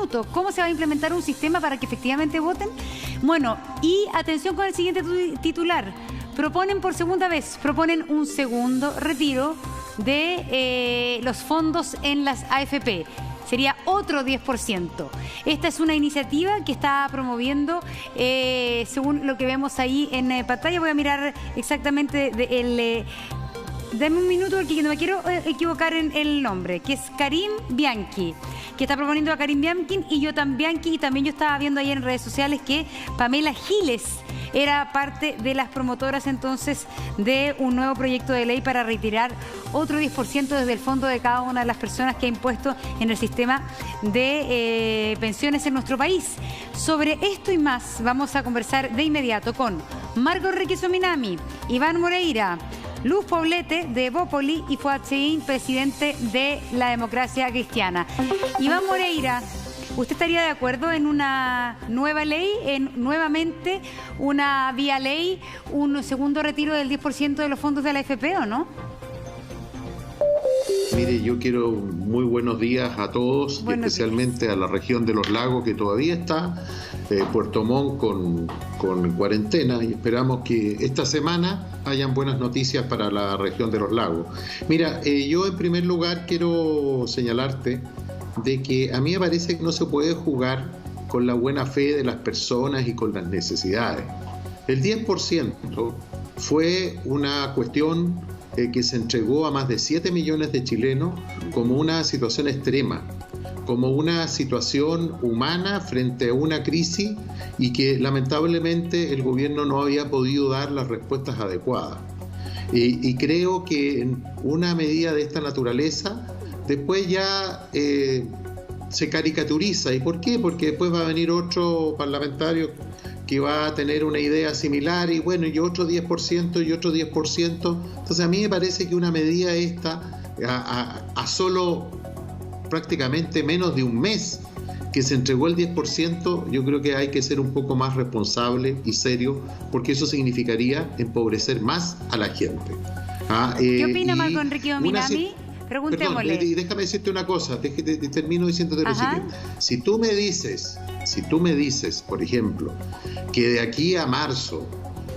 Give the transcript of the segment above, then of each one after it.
minutos. ¿Cómo se va a implementar un sistema para que efectivamente voten? Bueno, y atención con el siguiente titular. Proponen por segunda vez, proponen un segundo retiro de los fondos en las AFP. Sería otro 10%. Esta es una iniciativa que está promoviendo, según lo que vemos ahí en pantalla. Voy a mirar exactamente dame un minuto porque no me quiero equivocar en el nombre, que es Karim Bianchi, que está proponiendo a Karim Bianchi y Yotam Bianchi, y también yo estaba viendo ayer en redes sociales que Pamela Giles era parte de las promotoras entonces de un nuevo proyecto de ley para retirar otro 10% desde el fondo de cada una de las personas que ha impuesto en el sistema de pensiones en nuestro país. Sobre esto y más vamos a conversar de inmediato con Marco Enrique Sominami, Iván Moreira, Luz Poblete de Bópoli y Fuad Seguín, presidente de la Democracia Cristiana. Iván Moreira, ¿usted estaría de acuerdo en una nueva ley, en nuevamente una vía ley, un segundo retiro del 10% de los fondos de la AFP o no? Mire, yo quiero muy buenos días a todos, y especialmente a la región de los lagos que todavía está, Puerto Montt con cuarentena, y esperamos que esta semana hayan buenas noticias para la región de los lagos. Mira, yo en primer lugar quiero señalarte de que a mí me parece que no se puede jugar con la buena fe de las personas y con las necesidades. El 10% fue una cuestión que se entregó a más de 7 millones de chilenos como una situación extrema, como una situación humana frente a una crisis, y que lamentablemente el gobierno no había podido dar las respuestas adecuadas. Y creo que una medida de esta naturaleza después ya se caricaturiza. ¿Y por qué? Porque después va a venir otro parlamentario que va a tener una idea similar, y bueno, y otro 10% y otro 10%. Entonces a mí me parece que una medida esta, a solo prácticamente menos de un mes que se entregó el 10%, yo creo que hay que ser un poco más responsable y serio, porque eso significaría empobrecer más a la gente. ¿Qué opina Marco Enrique Dominami? Preguntémosle. Perdón, déjame decirte una cosa, termino diciéndote lo siguiente. Si tú me dices, por ejemplo, que de aquí a marzo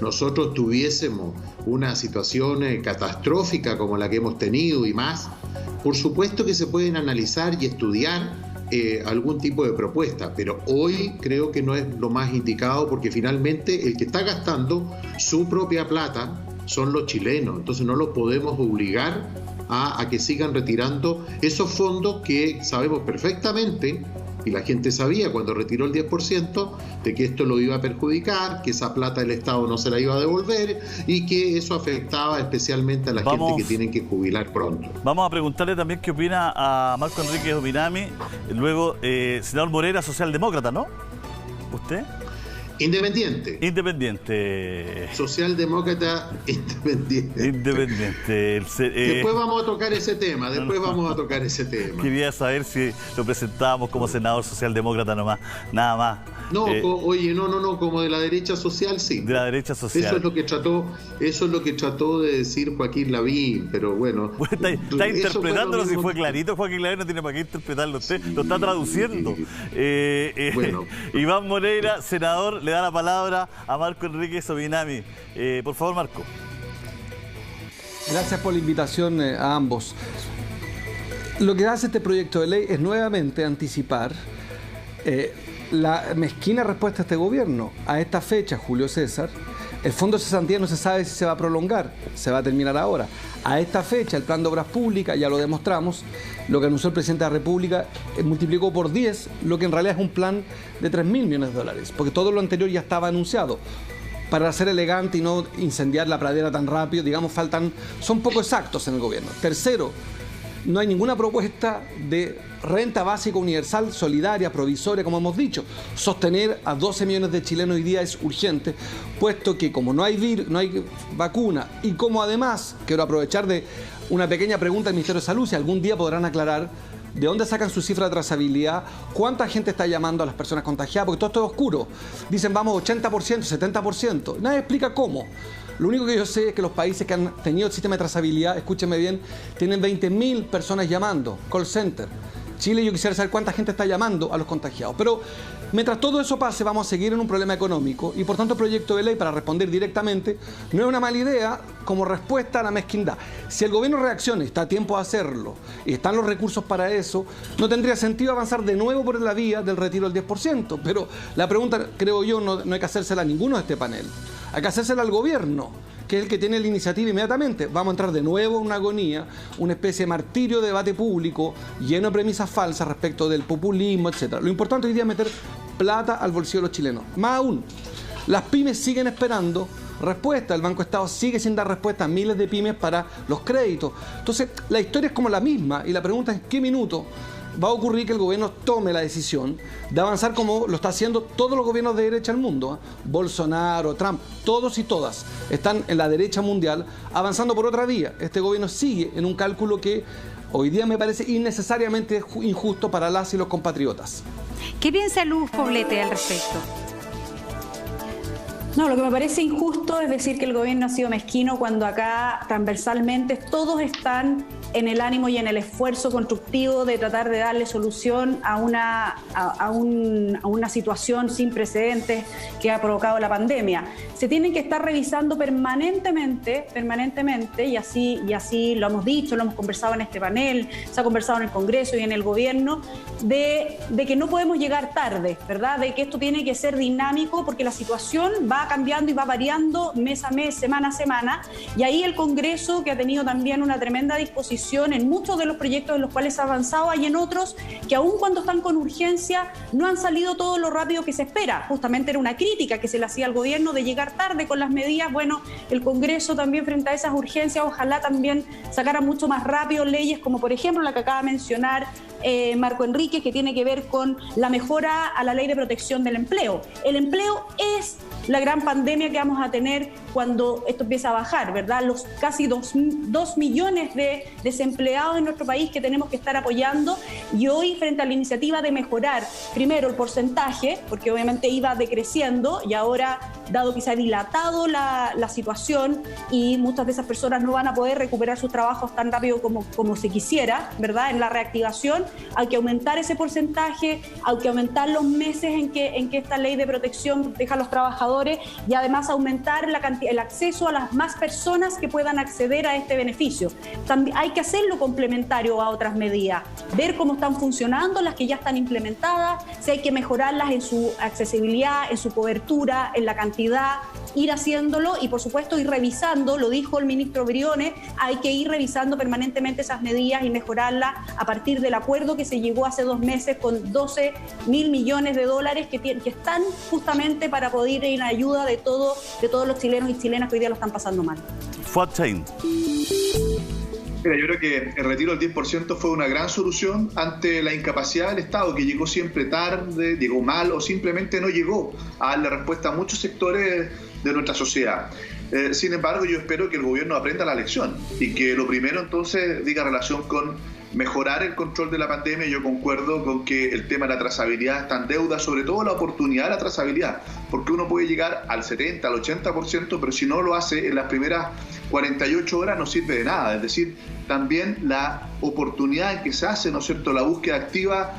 nosotros tuviésemos una situación catastrófica como la que hemos tenido y más, por supuesto que se pueden analizar y estudiar algún tipo de propuesta, pero hoy creo que no es lo más indicado, porque finalmente el que está gastando su propia plata son los chilenos. Entonces no los podemos obligar a que sigan retirando esos fondos que sabemos perfectamente, y la gente sabía cuando retiró el 10%, de que esto lo iba a perjudicar, que esa plata el Estado no se la iba a devolver, y que eso afectaba especialmente a la gente que tienen que jubilar pronto. Vamos a preguntarle también qué opina a Marco Enrique Dominami, luego senador Moreira, socialdemócrata, ¿no? ¿Usted? Independiente. Socialdemócrata independiente. Después vamos a tocar ese tema, Quería saber si lo presentábamos como senador socialdemócrata nomás, nada más. No, oye, no, como de la derecha social, sí. De la derecha social. Eso es lo que trató de decir Joaquín Lavín, pero bueno. Está interpretándolo, si fue clarito. Joaquín Lavín no tiene para qué interpretarlo usted, lo está traduciendo. Bueno. Iván Moreira, senador, le da la palabra a Marco Enrique Sominami. Por favor, Marco. Gracias por la invitación a ambos. Lo que hace este proyecto de ley es nuevamente anticipar la mezquina respuesta a este gobierno. A esta fecha, Julio César, el Fondo de Cesantía no se sabe si se va a prolongar, se va a terminar ahora. A esta fecha, el Plan de Obras Públicas, ya lo demostramos, lo que anunció el presidente de la República multiplicó por 10 lo que en realidad es un plan de 3.000 millones de dólares, porque todo lo anterior ya estaba anunciado. Para ser elegante y no incendiar la pradera tan rápido, digamos, son poco exactos en el gobierno. Tercero, no hay ninguna propuesta de renta básica universal, solidaria, provisoria, como hemos dicho. Sostener a 12 millones de chilenos hoy día es urgente, puesto que como no hay vacuna, y como además, quiero aprovechar de una pequeña pregunta al Ministerio de Salud, si algún día podrán aclarar de dónde sacan su cifra de trazabilidad, cuánta gente está llamando a las personas contagiadas, porque todo esto es oscuro. Dicen, vamos, 80%, 70%. Nadie explica cómo. Lo único que yo sé es que los países que han tenido el sistema de trazabilidad, escúcheme bien, tienen 20.000 personas llamando, call center. Chile, yo quisiera saber cuánta gente está llamando a los contagiados. Pero mientras todo eso pase, vamos a seguir en un problema económico y por tanto el proyecto de ley, para responder directamente, no es una mala idea como respuesta a la mezquindad. Si el gobierno reacciona y está a tiempo de hacerlo y están los recursos para eso, no tendría sentido avanzar de nuevo por la vía del retiro del 10%. Pero la pregunta, creo yo, no hay que hacérsela a ninguno de este panel. Hay que hacérsela al gobierno, que es el que tiene la iniciativa inmediatamente. Vamos a entrar de nuevo en una agonía, una especie de martirio de debate público lleno de premisas falsas respecto del populismo, etc. Lo importante hoy día es meter plata al bolsillo de los chilenos. Más aún, las pymes siguen esperando respuesta. El Banco Estado sigue sin dar respuesta a miles de pymes para los créditos. Entonces, la historia es como la misma y la pregunta es en qué minuto va a ocurrir que el gobierno tome la decisión de avanzar como lo está haciendo todos los gobiernos de derecha del mundo. Bolsonaro, Trump, todos y todas están en la derecha mundial avanzando por otra vía. Este gobierno sigue en un cálculo que hoy día me parece innecesariamente injusto para las y los compatriotas. ¿Qué piensa Luz Poblete al respecto? No, lo que me parece injusto es decir que el gobierno ha sido mezquino cuando acá transversalmente todos están en el ánimo y en el esfuerzo constructivo de tratar de darle solución a una situación sin precedentes que ha provocado la pandemia. Se tienen que estar revisando permanentemente, y así lo hemos dicho, lo hemos conversado en este panel, se ha conversado en el Congreso y en el gobierno, de que no podemos llegar tarde, ¿verdad? De que esto tiene que ser dinámico porque la situación va cambiando y va variando mes a mes, semana a semana, y ahí el Congreso, que ha tenido también una tremenda disposición en muchos de los proyectos en los cuales ha avanzado, hay en otros que aun cuando están con urgencia no han salido todo lo rápido que se espera. Justamente era una crítica que se le hacía al gobierno de llegar tarde con las medidas. Bueno, el Congreso también frente a esas urgencias ojalá también sacara mucho más rápido leyes como por ejemplo la que acaba de mencionar Marco Enríquez, que tiene que ver con la mejora a la ley de protección del empleo. El empleo es la gran pandemia que vamos a tener cuando esto empieza a bajar, ¿verdad? Los casi 2 millones de desempleados en nuestro país que tenemos que estar apoyando, y hoy frente a la iniciativa de mejorar primero el porcentaje, porque obviamente iba decreciendo y ahora, dado que se ha dilatado la situación y muchas de esas personas no van a poder recuperar sus trabajos tan rápido como se quisiera, ¿verdad? En la reactivación hay que aumentar ese porcentaje, hay que aumentar los meses en que esta ley de protección deja a los trabajadores y además aumentar el acceso a las más personas que puedan acceder a este beneficio. También hay que hacerlo complementario a otras medidas, ver cómo están funcionando las que ya están implementadas, si hay que mejorarlas en su accesibilidad, en su cobertura, en la cantidad, ir haciéndolo y por supuesto ir revisando, lo dijo el ministro Briones, hay que ir revisando permanentemente esas medidas y mejorarlas a partir del acuerdo que se llegó hace 2 meses con 12.000 millones de dólares que están justamente para poder ir en ayuda de todos los chilenos y chilenas que hoy día lo están pasando mal. Fuad Chain. Mira, yo creo que el retiro del 10% fue una gran solución ante la incapacidad del Estado, que llegó siempre tarde, llegó mal o simplemente no llegó a darle respuesta a muchos sectores de nuestra sociedad. Sin embargo, yo espero que el gobierno aprenda la lección y que lo primero entonces diga relación con mejorar el control de la pandemia. Yo concuerdo con que el tema de la trazabilidad está en deuda, sobre todo la oportunidad de la trazabilidad, porque uno puede llegar al 70, al 80%, pero si no lo hace en las primeras 48 horas no sirve de nada. Es decir, también la oportunidad en que se hace, ¿no es cierto?, la búsqueda activa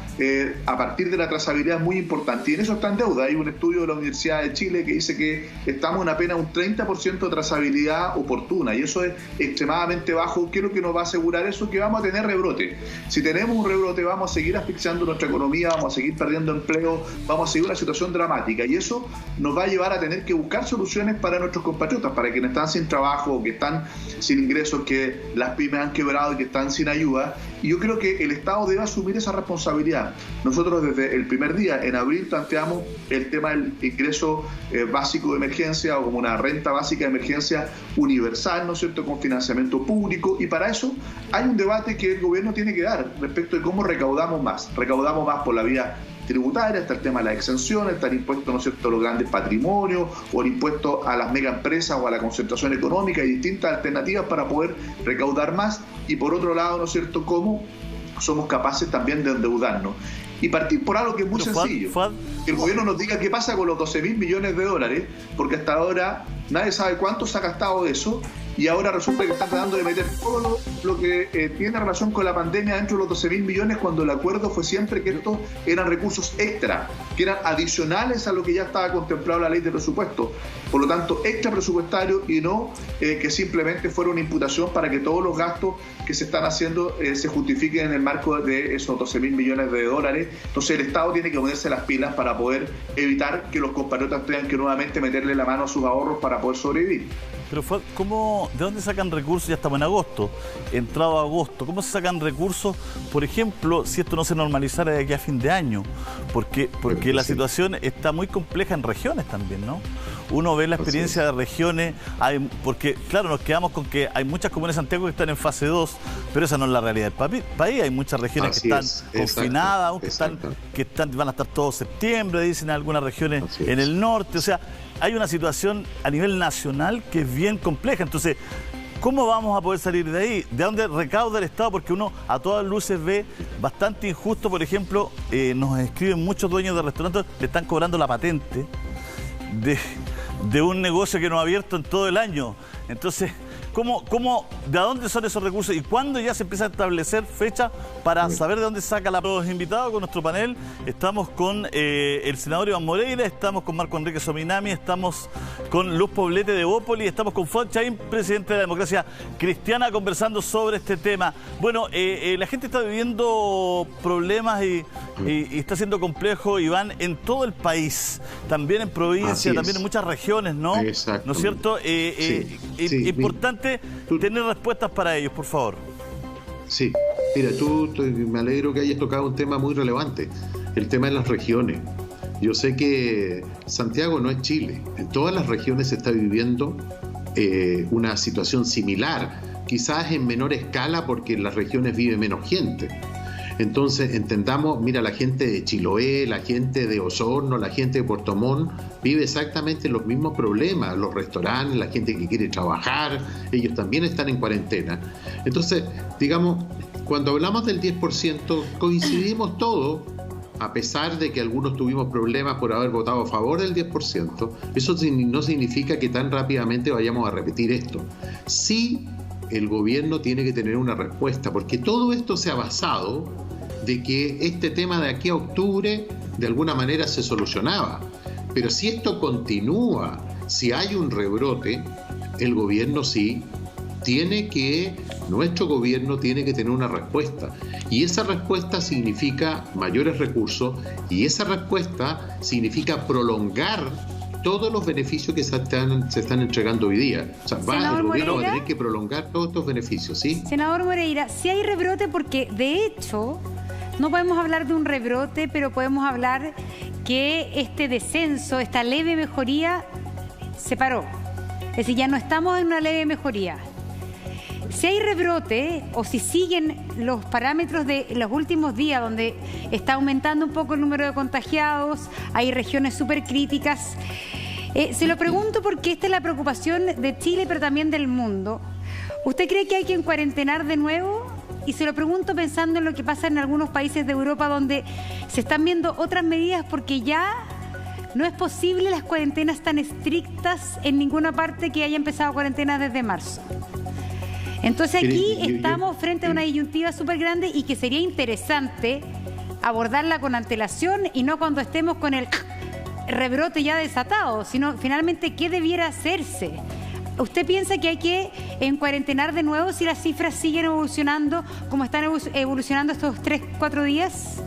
a partir de la trazabilidad es muy importante y en eso está en deuda. Hay un estudio de la Universidad de Chile que dice que estamos en apenas un 30% de trazabilidad oportuna y eso es extremadamente bajo. ¿Qué es lo que nos va a asegurar eso? Que vamos a tener rebrote. Si tenemos un rebrote vamos a seguir asfixiando nuestra economía, vamos a seguir perdiendo empleo, vamos a seguir una situación dramática y eso nos va a llevar a tener que buscar soluciones para nuestros compatriotas, para quienes están sin trabajo, que están sin ingresos, que las pymes han quebrado y que están sin ayuda. Y yo creo que el Estado debe asumir esa responsabilidad. Nosotros desde el primer día, en abril, planteamos el tema del ingreso básico de emergencia o como una renta básica de emergencia universal, ¿no es cierto?, con financiamiento público, y para eso hay un debate que el gobierno tiene que dar respecto de cómo recaudamos más. Recaudamos más por la vía tributaria, está el tema de las exenciones, está el impuesto, ¿no es cierto?, a los grandes patrimonios o el impuesto a las mega empresas o a la concentración económica y distintas alternativas para poder recaudar más. Y por otro lado, ¿no es cierto?, cómo somos capaces también de endeudarnos. Y partir por algo que es muy sencillo. Que el gobierno nos diga qué pasa con los 12.000 millones de dólares, porque hasta ahora nadie sabe cuánto se ha gastado de eso y ahora resulta que están tratando de meter todo lo que tiene relación con la pandemia dentro de los 12.000 millones, cuando el acuerdo fue siempre que estos eran recursos extra, que eran adicionales a lo que ya estaba contemplado en la ley de presupuesto. Por lo tanto, extra presupuestario y no que simplemente fuera una imputación para que todos los gastos que se están haciendo se justifiquen en el marco de esos 12.000 millones de dólares. Entonces el Estado tiene que ponerse las pilas para poder evitar que los compatriotas tengan que nuevamente meterle la mano a sus ahorros para poder sobrevivir. Pero ¿cómo, ¿de dónde sacan recursos? Ya estamos en agosto, entrado agosto. ¿Cómo se sacan recursos, por ejemplo, si esto no se normalizara de aquí a fin de año? Porque la situación está muy compleja en regiones también, ¿no? Uno ve la experiencia de regiones, porque claro, nos quedamos con que hay muchas comunas de Santiago que están en fase 2, pero esa no es la realidad del país. Hay muchas regiones que están confinadas, que van a estar todo septiembre, dicen algunas regiones en el norte. O sea, hay una situación a nivel nacional que es bien compleja. Entonces, ¿cómo vamos a poder salir de ahí? ¿De dónde recauda el Estado? Porque uno a todas luces ve bastante injusto, por ejemplo, nos escriben muchos dueños de restaurantes, le están cobrando la patente de un negocio que no ha abierto en todo el año. Entonces, ¿de dónde son esos recursos? ¿Y cuándo ya se empieza a establecer fecha para saber de dónde saca los invitados? Con nuestro panel estamos con el senador Iván Moreira, estamos con Marco Enrique Sominami, estamos con Luz Poblete de Bópoli, estamos con Fuad Chaín, presidente de la Democracia Cristiana, conversando sobre este tema. Bueno, la gente está viviendo problemas y está siendo complejo, Iván, en todo el país, también en provincia, también en muchas regiones, ¿no? Exacto. ¿No es cierto? Importante tener respuestas para ellos, por favor. Sí, mira, me alegro que hayas tocado un tema muy relevante, el tema de las regiones. Yo sé que Santiago no es Chile, en todas las regiones se está viviendo una situación similar, quizás en menor escala porque en las regiones vive menos gente. Entonces, entendamos, mira, la gente de Chiloé, la gente de Osorno, la gente de Puerto Montt vive exactamente los mismos problemas. Los restaurantes, la gente que quiere trabajar, ellos también están en cuarentena. Entonces, digamos, cuando hablamos del 10%, coincidimos todos, a pesar de que algunos tuvimos problemas por haber votado a favor del 10%, eso no significa que tan rápidamente vayamos a repetir esto. Sí, el gobierno tiene que tener una respuesta, porque todo esto se ha basado de que este tema de aquí a octubre de alguna manera se solucionaba. Pero si esto continúa, si hay un rebrote, el gobierno nuestro gobierno tiene que tener una respuesta. Y esa respuesta significa mayores recursos y esa respuesta significa prolongar todos los beneficios que se están entregando hoy día. O sea, el gobierno va a tener que prolongar todos estos beneficios, ¿sí? Senador Moreira, si hay rebrote, porque de hecho no podemos hablar de un rebrote, pero podemos hablar que este descenso, esta leve mejoría, se paró. Es decir, ya no estamos en una leve mejoría. Si hay rebrote o si siguen los parámetros de los últimos días, donde está aumentando un poco el número de contagiados, hay regiones súper críticas. Se lo pregunto porque esta es la preocupación de Chile, pero también del mundo. ¿Usted cree que hay que encuarentenar de nuevo? Y se lo pregunto pensando en lo que pasa en algunos países de Europa donde se están viendo otras medidas porque ya no es posible las cuarentenas tan estrictas en ninguna parte que haya empezado cuarentena desde marzo. Entonces aquí estamos frente a una disyuntiva súper grande y que sería interesante abordarla con antelación y no cuando estemos con el rebrote ya desatado, sino finalmente qué debiera hacerse. ¿Usted piensa que hay que encuarentenar de nuevo si las cifras siguen evolucionando como están evolucionando estos 3-4 días?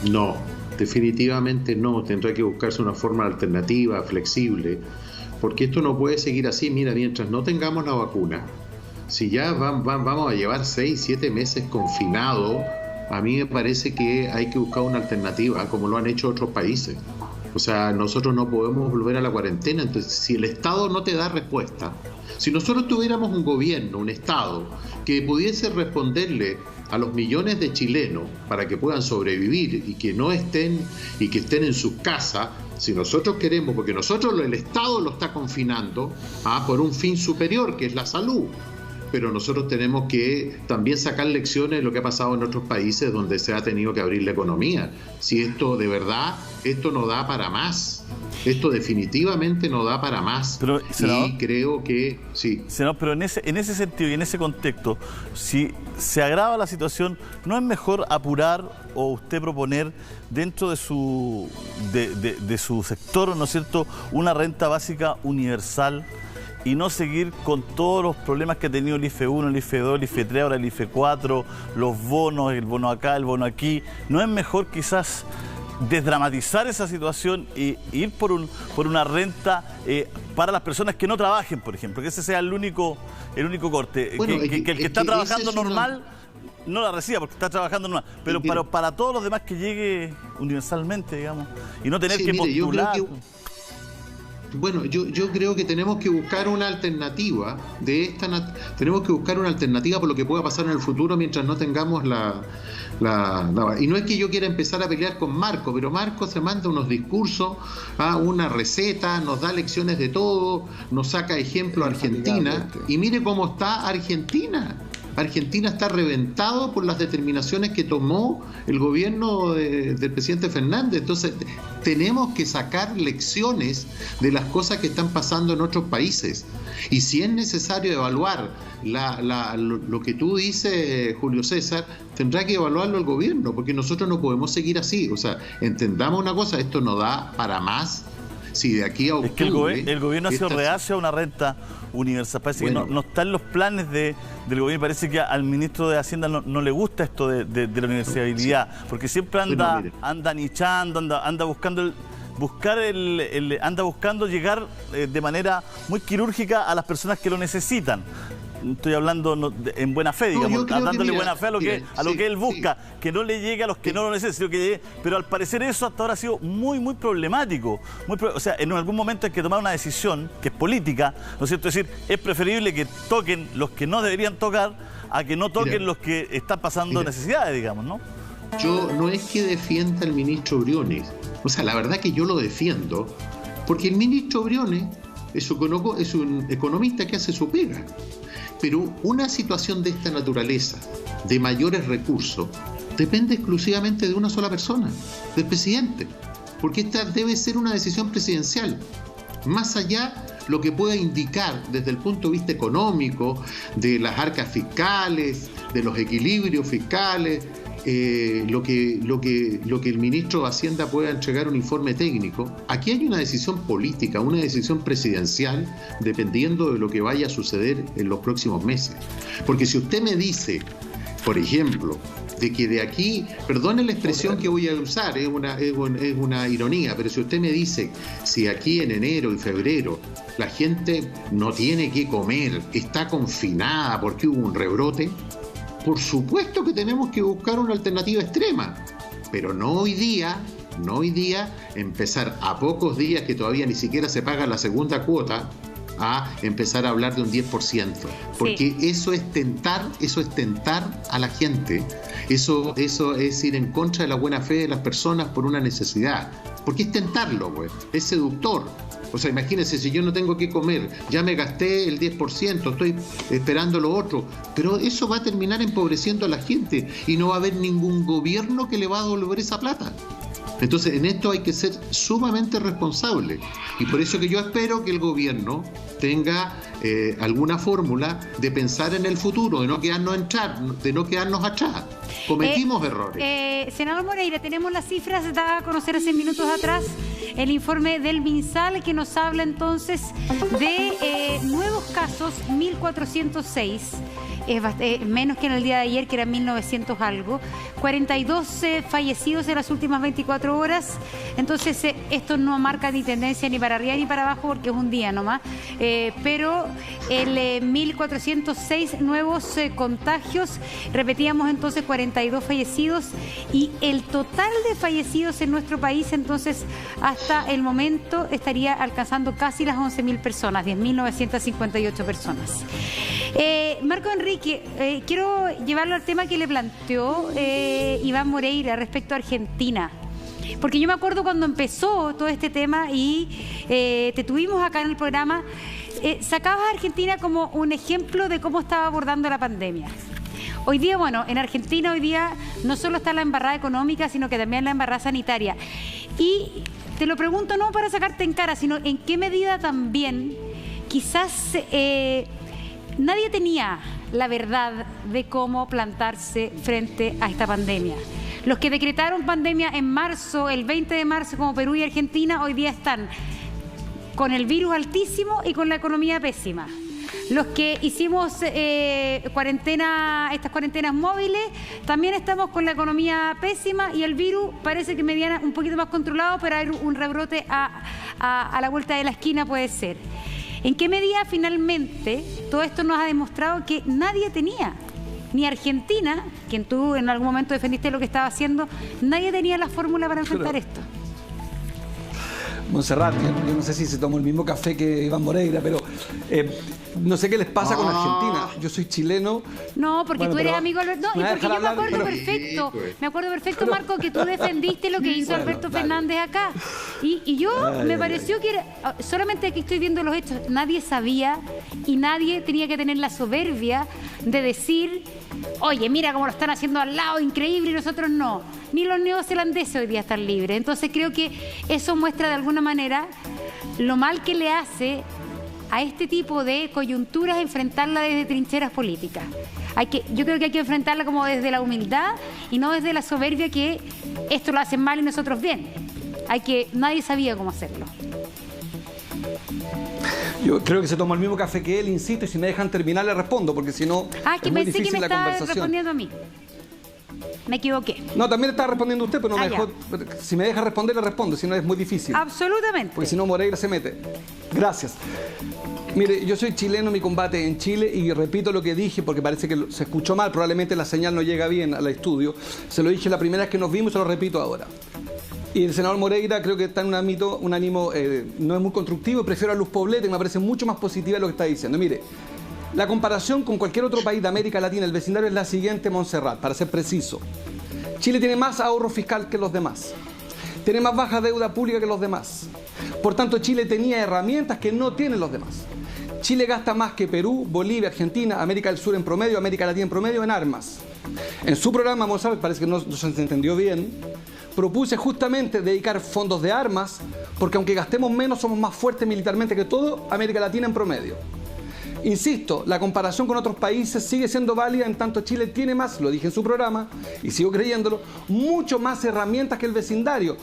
No, definitivamente no. Tendrá que buscarse una forma alternativa, flexible, porque esto no puede seguir así. Mira, mientras no tengamos la vacuna, si ya vamos a llevar 6-7 meses confinados, a mí me parece que hay que buscar una alternativa, como lo han hecho otros países. O sea, nosotros no podemos volver a la cuarentena. Entonces, si el Estado no te da respuesta, si nosotros tuviéramos un gobierno, un Estado, que pudiese responderle a los millones de chilenos para que puedan sobrevivir y que no estén y que estén en sus casas, si nosotros queremos, porque nosotros el Estado lo está confinando por un fin superior, que es la salud. Pero nosotros tenemos que también sacar lecciones de lo que ha pasado en otros países donde se ha tenido que abrir la economía. Si esto de verdad, esto no da para más. Esto definitivamente no da para más. Pero, senador, y creo que sí. Senador, pero en ese sentido y en ese contexto, si se agrava la situación, ¿no es mejor apurar o usted proponer dentro de su sector, ¿no es cierto?, una renta básica universal y no seguir con todos los problemas que ha tenido el IFE 1, el IFE 2, el IFE 3, ahora el IFE 4, los bonos, el bono acá, el bono aquí? ¿No es mejor quizás desdramatizar esa situación y ir por una renta para las personas que no trabajen, por ejemplo? Que ese sea el único corte. Bueno, que el que está trabajando normal no la reciba porque está trabajando normal. Pero para todos los demás que llegue universalmente, digamos, y no tener que postular. Bueno, yo creo que tenemos que buscar una alternativa tenemos que buscar una alternativa por lo que pueda pasar en el futuro mientras no tengamos y no es que yo quiera empezar a pelear con Marco, pero Marco se manda unos discursos, una receta, nos da lecciones de todo, nos saca ejemplo a Argentina, y mire cómo está Argentina. Argentina está reventado por las determinaciones que tomó el gobierno del presidente Fernández. Entonces, tenemos que sacar lecciones de las cosas que están pasando en otros países. Y si es necesario evaluar lo que tú dices, Julio César, tendrá que evaluarlo el gobierno, porque nosotros no podemos seguir así. O sea, entendamos una cosa, esto no da para más. Si de aquí a octubre... Es que el gobierno ha sido reacio a una renta universal. Parece que no está en los planes del gobierno. Parece que al ministro de Hacienda no le gusta esto de la universalidad, porque siempre anda nichando, anda buscando anda buscando llegar de manera muy quirúrgica a las personas que lo necesitan. Estoy hablando en buena fe, digamos, dándole buena fe a lo que él busca, que no le llegue a los que no lo necesitan, pero al parecer eso hasta ahora ha sido muy, muy problemático. O sea, en algún momento hay que tomar una decisión que es política, ¿no es cierto? Es decir, es preferible que toquen los que no deberían tocar a que no toquen los que están pasando necesidades, digamos, ¿no? Yo no es que defienda al ministro Briones, o sea, la verdad que yo lo defiendo, porque el ministro Briones es un economista que hace su pega. Pero una situación de esta naturaleza, de mayores recursos, depende exclusivamente de una sola persona, del presidente, porque esta debe ser una decisión presidencial. Más allá lo que pueda indicar desde el punto de vista económico, de las arcas fiscales, de los equilibrios fiscales, lo que el ministro de Hacienda pueda entregar un informe técnico. Aquí hay una decisión política, una decisión presidencial, dependiendo de lo que vaya a suceder en los próximos meses. Porque si usted me dice, por ejemplo, de que de aquí, perdone la expresión que voy a usar, es una ironía, pero si usted me dice, si aquí en enero y febrero la gente no tiene que comer, está confinada porque hubo un rebrote, por supuesto que tenemos que buscar una alternativa extrema, pero no hoy día empezar a pocos días que todavía ni siquiera se paga la segunda cuota a empezar a hablar de un 10%, porque eso es tentar a la gente, eso es ir en contra de la buena fe de las personas por una necesidad, porque es tentarlo, pues, es seductor. O sea, imagínense, si yo no tengo que comer, ya me gasté el 10%, estoy esperando lo otro, pero eso va a terminar empobreciendo a la gente y no va a haber ningún gobierno que le va a devolver esa plata. Entonces, en esto hay que ser sumamente responsable, y por eso que yo espero que el gobierno tenga alguna fórmula de pensar en el futuro, de no quedarnos atrás. Cometimos errores. Senador Moreira, tenemos las cifras dadas a conocer hace minutos atrás, el informe del MinSal, que nos habla entonces de nuevos casos, 1.406. Es menos que en el día de ayer, que eran 1.900 algo, 42 fallecidos en las últimas 24 horas, entonces esto no marca ni tendencia ni para arriba ni para abajo porque es un día nomás, pero el 1.406 nuevos contagios, repetíamos entonces 42 fallecidos, y el total de fallecidos en nuestro país entonces hasta el momento estaría alcanzando casi las 11.000 personas, 10.958 personas. Marco Enrique, quiero llevarlo al tema que le planteó Iván Moreira respecto a Argentina. Porque yo me acuerdo cuando empezó todo este tema y te tuvimos acá en el programa, sacabas a Argentina como un ejemplo de cómo estaba abordando la pandemia. Hoy día, bueno, en Argentina hoy día no solo está la embarrada económica, sino que también la embarrada sanitaria. Y te lo pregunto no para sacarte en cara, sino en qué medida también quizás nadie tenía la verdad de cómo plantarse frente a esta pandemia. Los que decretaron pandemia en marzo, el 20 de marzo, como Perú y Argentina, hoy día están con el virus altísimo y con la economía pésima. Los que hicimos estas cuarentenas móviles, también estamos con la economía pésima y el virus parece que un poquito más controlado, pero hay un rebrote a la vuelta de la esquina puede ser. ¿En qué medida finalmente todo esto nos ha demostrado que nadie tenía, ni Argentina, quien tú en algún momento defendiste lo que estaba haciendo, nadie tenía la fórmula para enfrentar esto? Montserrat, yo no sé si se tomó el mismo café que Iván Moreira, pero no sé qué les pasa con Argentina. Yo soy chileno. No, porque tú eres amigo Alberto. No, y porque yo me acuerdo perfecto. Me acuerdo perfecto, Marco, que tú defendiste lo que hizo Alberto Fernández acá. Y yo me pareció que era, solamente aquí estoy viendo los hechos, nadie sabía y nadie tenía que tener la soberbia de decir, oye, mira cómo lo están haciendo al lado, increíble, y nosotros no. Ni los neozelandeses hoy día están libres. Entonces creo que eso muestra de alguna manera lo mal que le hace a este tipo de coyunturas enfrentarla desde trincheras políticas. Yo creo que hay que enfrentarla como desde la humildad y no desde la soberbia que esto lo hacen mal y nosotros bien. Nadie sabía cómo hacerlo. Yo creo que se tomó el mismo café que él, insisto, y si me dejan terminar le respondo, porque si no que es muy pensé difícil que me la estaba conversación. Respondiendo a mí. Me equivoqué. No, también estaba respondiendo usted, pero no me dejó. Si me deja responder, le respondo, si no es muy difícil. Absolutamente. Porque si no, Moreira se mete. Gracias. Mire, yo soy chileno, mi combate en Chile, y repito lo que dije porque parece que se escuchó mal, probablemente la señal no llega bien al estudio. Se lo dije la primera vez que nos vimos y se lo repito ahora. Y el senador Moreira creo que está en un ánimo no es muy constructivo, prefiero a Luz Poblete, que me parece mucho más positiva de lo que está diciendo. Mire, la comparación con cualquier otro país de América Latina, el vecindario, es la siguiente, Montserrat, para ser preciso. Chile tiene más ahorro fiscal que los demás. Tiene más baja deuda pública que los demás. Por tanto, Chile tenía herramientas que no tienen los demás. Chile gasta más que Perú, Bolivia, Argentina, América del Sur en promedio, América Latina en promedio en armas. En su programa, Montserrat, parece que no se entendió bien, propuse justamente dedicar fondos de armas, porque aunque gastemos menos, somos más fuertes militarmente que todo América Latina en promedio. Insisto, la comparación con otros países sigue siendo válida en tanto Chile tiene más, lo dije en su programa, y sigo creyéndolo, mucho más herramientas que el vecindario.